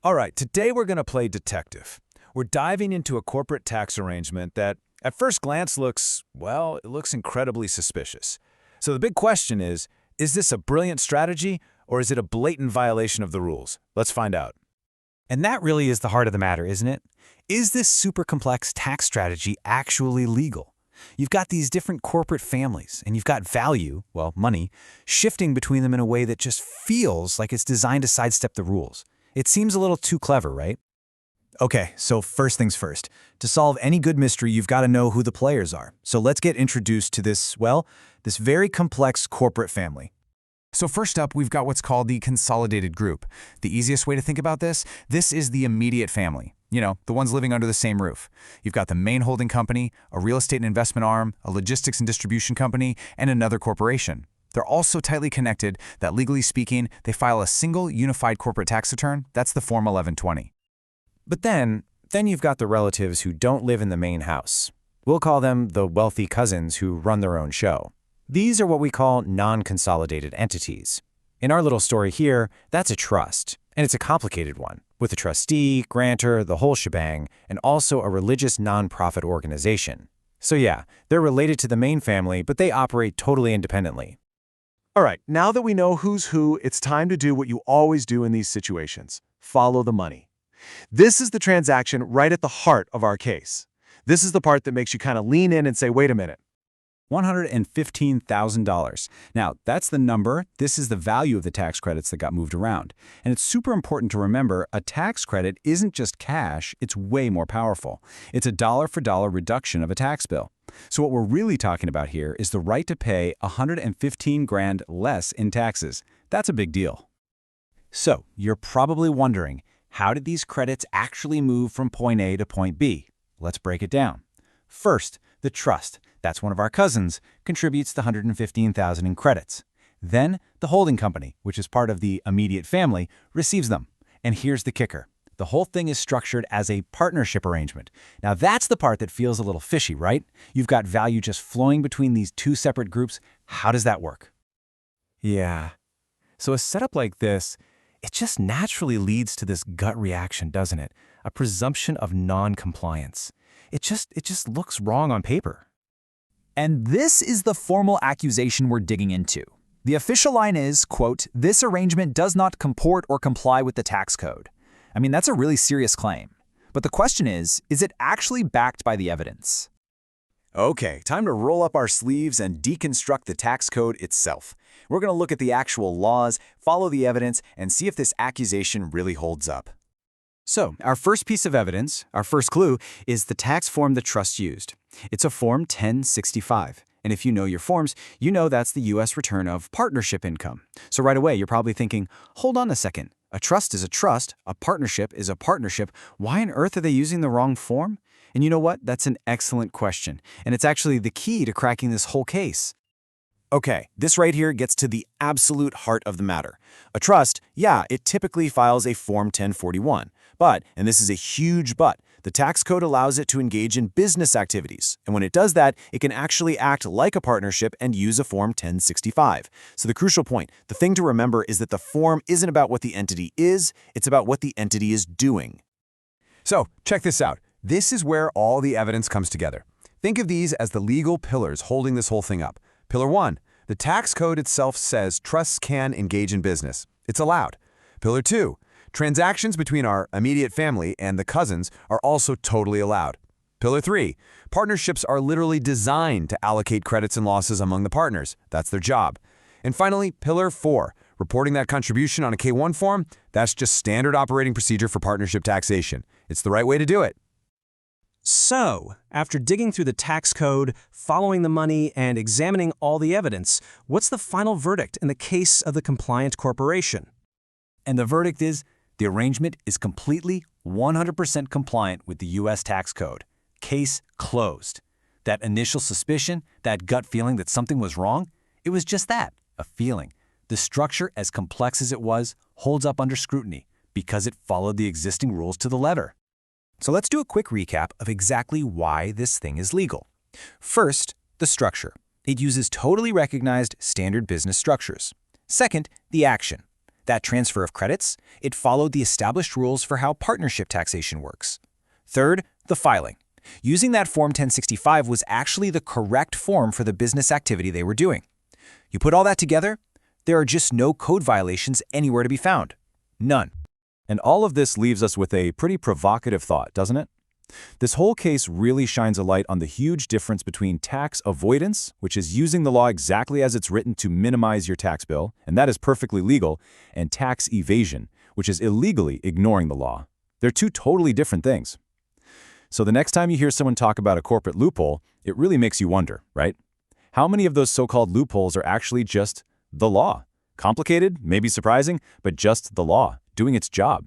All right, today we're going to play detective. We're diving into a corporate tax arrangement that, at first glance, it looks incredibly suspicious. So the big question is this a brilliant strategy, or is it a blatant violation of the rules? Let's find out. And that really is the heart of the matter, isn't it? Is this super complex tax strategy actually legal? You've got these different corporate families, and you've got value, well, money, shifting between them in a way that just feels like it's designed to sidestep the rules. It seems a little too clever, right? Okay, so first things first. To solve any good mystery, you've got to know who the players are. So let's get introduced to this very complex corporate family. So first up, we've got what's called the consolidated group. The easiest way to think about this is the immediate family. You know, the ones living under the same roof. You've got the main holding company, a real estate and investment arm, a logistics and distribution company, and another corporation. They're all so tightly connected that, legally speaking, they file a single unified corporate tax return. That's the Form 1120. But then you've got the relatives who don't live in the main house. We'll call them the wealthy cousins who run their own show. These are what we call non-consolidated entities. In our little story here, that's a trust, and it's a complicated one, with a trustee, grantor, the whole shebang, and also a religious nonprofit organization. So yeah, they're related to the main family, but they operate totally independently. All right, now that we know who's who, it's time to do what you always do in these situations. Follow the money. This is the transaction right at the heart of our case. This is the part that makes you kind of lean in and say, wait a minute. $115,000. Now, that's the number. This is the value of the tax credits that got moved around. And it's super important to remember a tax credit isn't just cash, it's way more powerful. It's a dollar-for-dollar reduction of a tax bill. So what we're really talking about here is the right to pay $115,000 less in taxes. That's a big deal. So, you're probably wondering, how did these credits actually move from point A to point B? Let's break it down. First, the trust, that's one of our cousins, contributes the $115,000 in credits. Then, the holding company, which is part of the immediate family, receives them. And here's the kicker. The whole thing is structured as a partnership arrangement. Now that's the part that feels a little fishy, right? You've got value just flowing between these two separate groups. How does that work? Yeah. So a setup like this, it just naturally leads to this gut reaction, doesn't it? A presumption of non-compliance. It just looks wrong on paper. And this is the formal accusation we're digging into. The official line is, quote, "This arrangement does not comport or comply with the tax code." I mean, that's a really serious claim. But the question is it actually backed by the evidence? Okay, time to roll up our sleeves and deconstruct the tax code itself. We're going to look at the actual laws, follow the evidence, and see if this accusation really holds up. So, our first piece of evidence, our first clue, is the tax form the trust used. It's a Form 1065. And if you know your forms, you know that's the U.S. return of partnership income. So right away, you're probably thinking, hold on a second. A trust is a trust, a partnership is a partnership. Why on earth are they using the wrong form? And you know what? That's an excellent question. And it's actually the key to cracking this whole case. Okay, this right here gets to the absolute heart of the matter. A trust, yeah, it typically files a Form 1041. But, and this is a huge but, the tax code allows it to engage in business activities. And when it does that, it can actually act like a partnership and use a Form 1065. So the crucial point, the thing to remember is that the form isn't about what the entity is, it's about what the entity is doing. So, check this out. This is where all the evidence comes together. Think of these as the legal pillars holding this whole thing up. Pillar 1, the tax code itself says trusts can engage in business. It's allowed. Pillar 2, transactions between our immediate family and the cousins are also totally allowed. Pillar 3, partnerships are literally designed to allocate credits and losses among the partners. That's their job. And finally, Pillar 4, reporting that contribution on a K-1 form, that's just standard operating procedure for partnership taxation. It's the right way to do it. So, after digging through the tax code, following the money, and examining all the evidence, what's the final verdict in the case of the compliant corporation? And the verdict is, the arrangement is completely 100% compliant with the U.S. tax code. Case closed. That initial suspicion, that gut feeling that something was wrong, it was just that, a feeling. The structure, as complex as it was, holds up under scrutiny because it followed the existing rules to the letter. So let's do a quick recap of exactly why this thing is legal. First, the structure. It uses totally recognized standard business structures. Second, the action. That transfer of credits, it followed the established rules for how partnership taxation works. Third, the filing. Using that Form 1065 was actually the correct form for the business activity they were doing. You put all that together, there are just no code violations anywhere to be found. None. And all of this leaves us with a pretty provocative thought, doesn't it? This whole case really shines a light on the huge difference between tax avoidance, which is using the law exactly as it's written to minimize your tax bill, and that is perfectly legal, and tax evasion, which is illegally ignoring the law. They're two totally different things. So the next time you hear someone talk about a corporate loophole, it really makes you wonder, right? How many of those so-called loopholes are actually just the law? Complicated, maybe surprising, but just the law, doing its job.